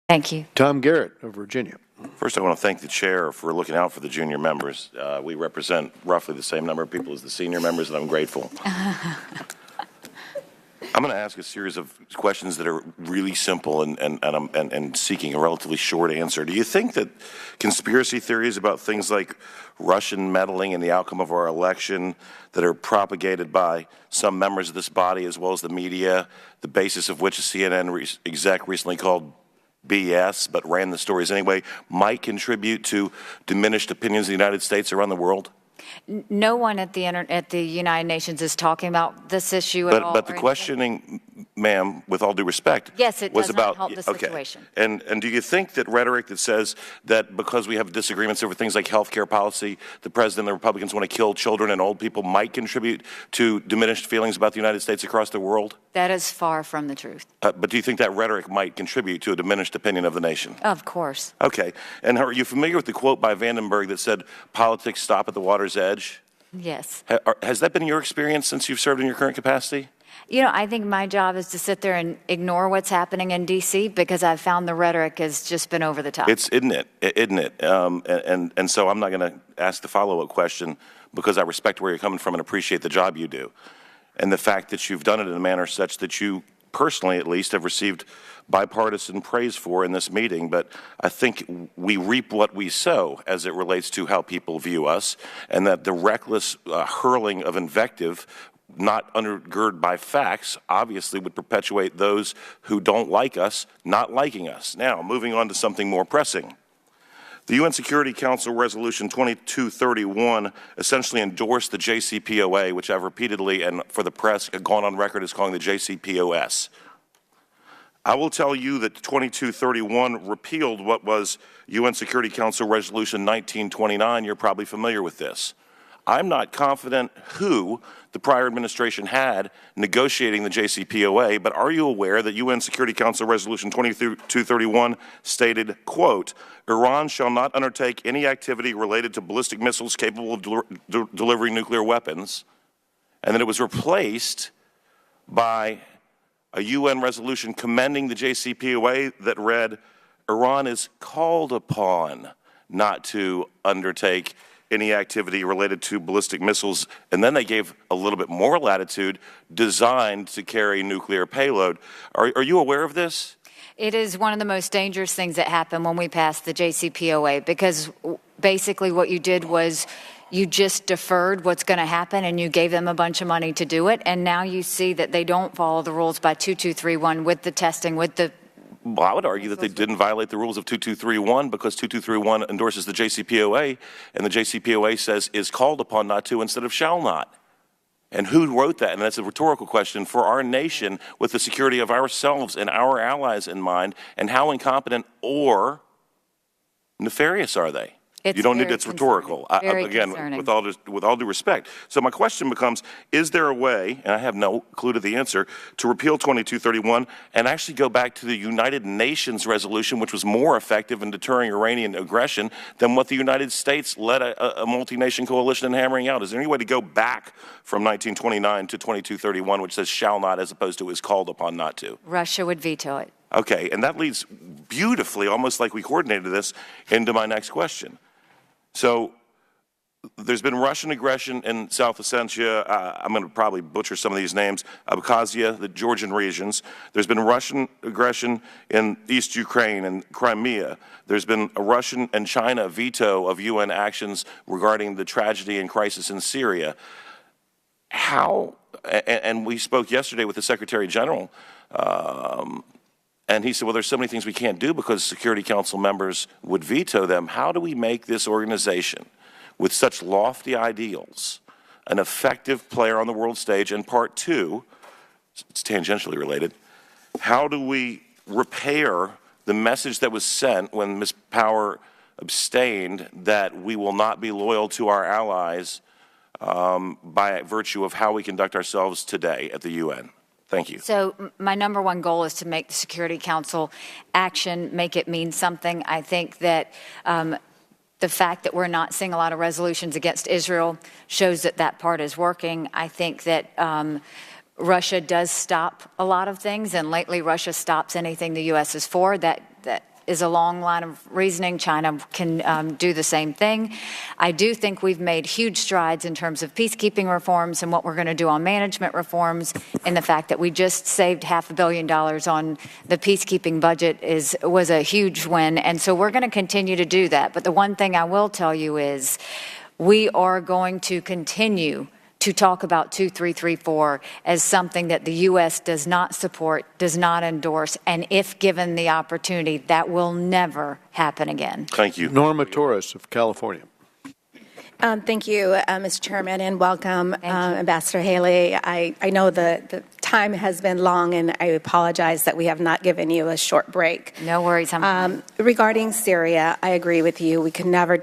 Thank you. Tom Garrett of Virginia. First, I want to thank the chair for looking out for the junior members. We represent roughly the same number of people as the senior members, and I'm grateful. I'm going to ask a series of questions that are really simple and seeking a relatively short answer. Do you think that conspiracy theories about things like Russian meddling in the outcome of our election that are propagated by some members of this body as well as the media, the basis of which a CNN exec recently called BS but ran the stories anyway, might contribute to diminished opinions in the United States around the world? No one at the United Nations is talking about this issue at all. But the questioning, ma'am, with all due respect, yes, it was does about not help the situation. And do you think that rhetoric that says that because we have disagreements over things like health care policy, the president and the Republicans want to kill children and old people might contribute to diminished feelings about the United States across the world? That is far from the truth. But do you think that rhetoric might contribute to a diminished opinion of the nation? Of course. Okay. And are you familiar with the quote by Vandenberg that said, "Politics stop at the water's edge"? Yes. Has that been your experience since you've served in your current capacity? You know, I think my job is to sit there and ignore what's happening in D.C. because I've found the rhetoric has just been over the top. Isn't it? And so I'm not going to ask the follow-up question because I respect where you're coming from and appreciate the job you do. And the fact that you've done it in a manner such that you personally, at least, have received bipartisan praise for in this meeting. But I think we reap what we sow as it relates to how people view us, and that the reckless hurling of invective not undergirded by facts obviously would perpetuate those who don't like us not liking us. Now, moving on to something more pressing. The UN Security Council Resolution 2231 essentially endorsed the JCPOA, which I've repeatedly and for the press gone on record as calling the JCPOS. I will tell you that 2231 repealed what was UN Security Council Resolution 1929. You're probably familiar with this. I'm not confident who the prior administration had negotiating the JCPOA, but are you aware that UN Security Council Resolution 2231 stated, quote, "Iran shall not undertake any activity related to ballistic missiles capable of delivering nuclear weapons," and then it was replaced by a UN resolution commending the JCPOA that read, "Iran is called upon not to undertake any activity related to ballistic missiles," and then they gave a little bit more latitude, designed to carry nuclear payload. Are you aware of this? It is one of the most dangerous things that happened when we passed the JCPOA, because basically what you did was you just deferred what's going to happen and you gave them a bunch of money to do it, and now you see that they don't follow the rules by 2231 with the testing, with the... Well, I would argue that they didn't violate the rules of 2231 because 2231 endorses the JCPOA, and the JCPOA says is called upon not to instead of shall not. And who wrote that? And that's a rhetorical question for our nation with the security of ourselves and our allies in mind, and how incompetent or nefarious are they? You don't need, it's rhetorical. Again, with all due respect. So my question becomes, is there a way, and I have no clue to the answer, to repeal 2231 and actually go back to the United Nations resolution, which was more effective in deterring Iranian aggression than what the United States led a multi-nation coalition in hammering out? Is there any way to go back from 1929 to 2231, which says shall not as opposed to is called upon not to? Russia would veto it. Okay, and that leads beautifully, almost like we coordinated this, into my next question. So there's been Russian aggression in South Ossetia. I'm going to probably butcher some of these names. Abkhazia, the Georgian regions. There's been Russian aggression in East Ukraine and Crimea. There's been a Russian and China veto of UN actions regarding the tragedy and crisis in Syria. How, and we spoke yesterday with the Secretary General, and he said, well, there's so many things we can't do because Security Council members would veto them. How do we make this organization with such lofty ideals an effective player on the world stage? And part two, it's tangentially related, how do we repair the message that was sent when Ms. Power abstained that we will not be loyal to our allies by virtue of how we conduct ourselves today at the UN? Thank you. So my number one goal is to make the Security Council action, make it mean something. I think that the fact that we're not seeing a lot of resolutions against Israel shows that that part is working. I think that Russia does stop a lot of things, and lately Russia stops anything the U.S. is for. That is a long line of reasoning. China can do the same thing. I do think we've made huge strides in terms of peacekeeping reforms and what we're going to do on management reforms, and the fact that we just saved $500 million on the peacekeeping budget was a huge win, and so we're going to continue to do that. But the one thing I will tell you is we are going to continue to talk about 2334 as something that the U.S. does not support, does not endorse, and if given the opportunity, that will never happen again. Thank you. Norma Torres of California. Thank you, Mr. Chairman, and welcome, Ambassador Haley. I know the time has been long, and I apologize that we have not given you a short break. No worries. Regarding Syria, I agree with you. We could never